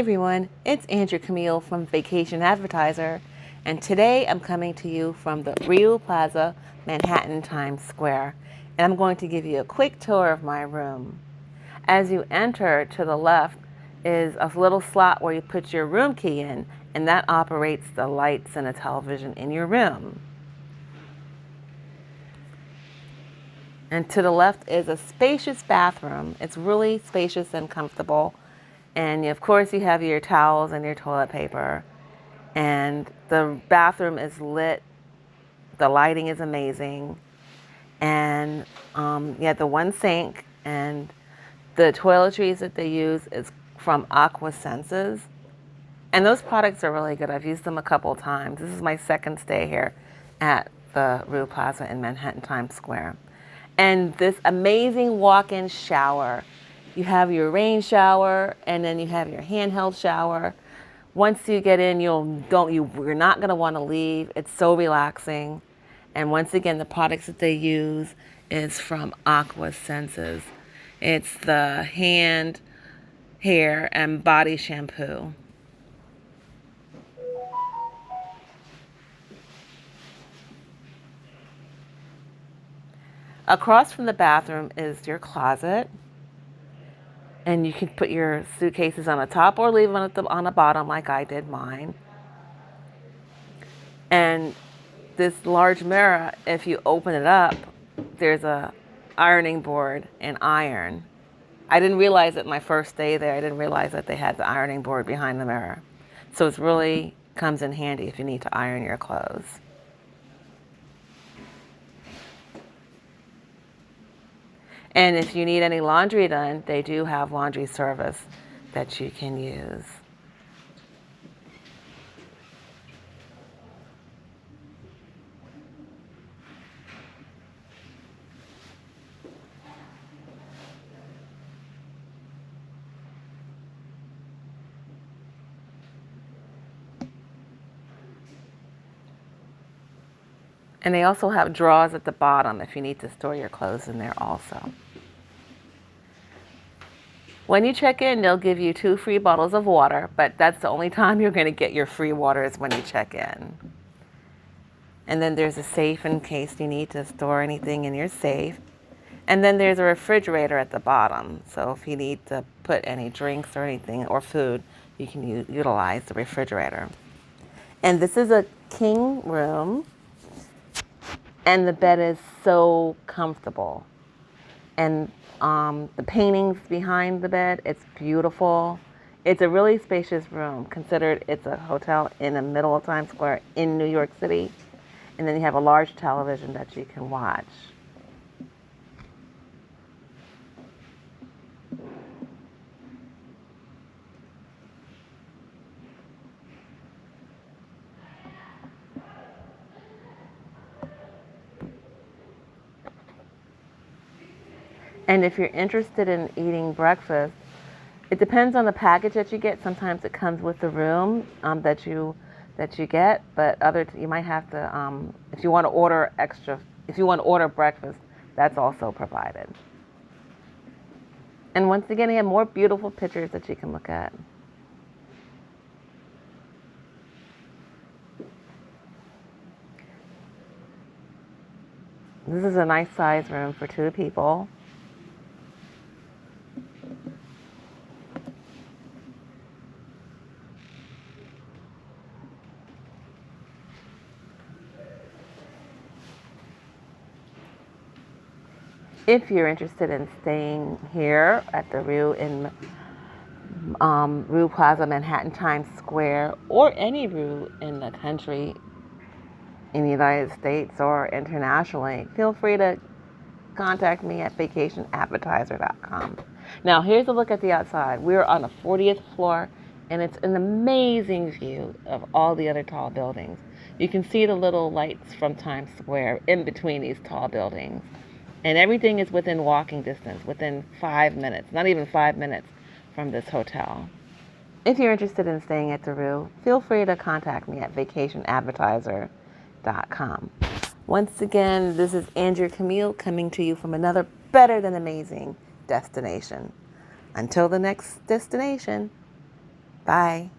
everyone, it's Andrew Camille from Vacation Advertiser, and today I'm coming to you from the RIU Plaza, Manhattan, Times Square, and I'm going to give you a quick tour of my room. As you enter, to the left is a little slot where you put your room key in, and that operates the lights and the television in your room. And to the left is a spacious bathroom. It's really spacious and comfortable. And of course you have your towels and your toilet paper. And the bathroom is lit. The lighting is amazing. And you have the one sink, and the toiletries that they use is from Aqua Senses. And those products are really good. I've used them a couple times. This is my second stay here at the RIU Plaza in Manhattan, Times Square. And this amazing walk-in shower. You have your rain shower, and then you have your handheld shower. Once you get in, you're not going to want to leave. It's so relaxing. And once again, the products that they use is from Aqua Senses. It's the hand, hair, and body shampoo. Across from the bathroom is your closet. And you can put your suitcases on the top or leave them on the bottom like I did mine. And this large mirror, if you open it up, there's a ironing board and iron. I didn't realize it my first day there. I didn't realize that they had the ironing board behind the mirror. So it really comes in handy if you need to iron your clothes. And if you need any laundry done, they do have laundry service that you can use. And they also have drawers at the bottom if you need to store your clothes in there also. When you check in, they'll give you 2 free bottles of water, but that's the only time you're going to get your free water is when you check in. And then there's a safe in case you need to store anything in your safe. And then there's a refrigerator at the bottom. So if you need to put any drinks or anything or food, you can utilize the refrigerator. And this is a king room. And the bed is so comfortable. And the paintings behind the bed, it's beautiful. It's a really spacious room, considered it's a hotel in the middle of Times Square in New York City. And then you have a large television that you can watch. And if you're interested in eating breakfast, it depends on the package that you get. Sometimes it comes with the room that you get, but you might have to, if you want to order breakfast, that's also provided. And once again, you have more beautiful pictures that you can look at. This is a nice size room for 2 people. If you're interested in staying here at the RIU in RIU Plaza, Manhattan, Times Square, or any RIU in the country, in the United States or internationally, feel free to contact me at vacationadvertiser.com. Now, here's a look at the outside. We're on the 40th floor, and it's an amazing view of all the other tall buildings. You can see the little lights from Times Square in between these tall buildings. And everything is within walking distance, within 5 minutes, not even 5 minutes from this hotel. If you're interested in staying at the RIU, feel free to contact me at vacationadvertiser.com. Once again, this is Andrew Camille coming to you from another better than amazing destination. Until the next destination, Bye.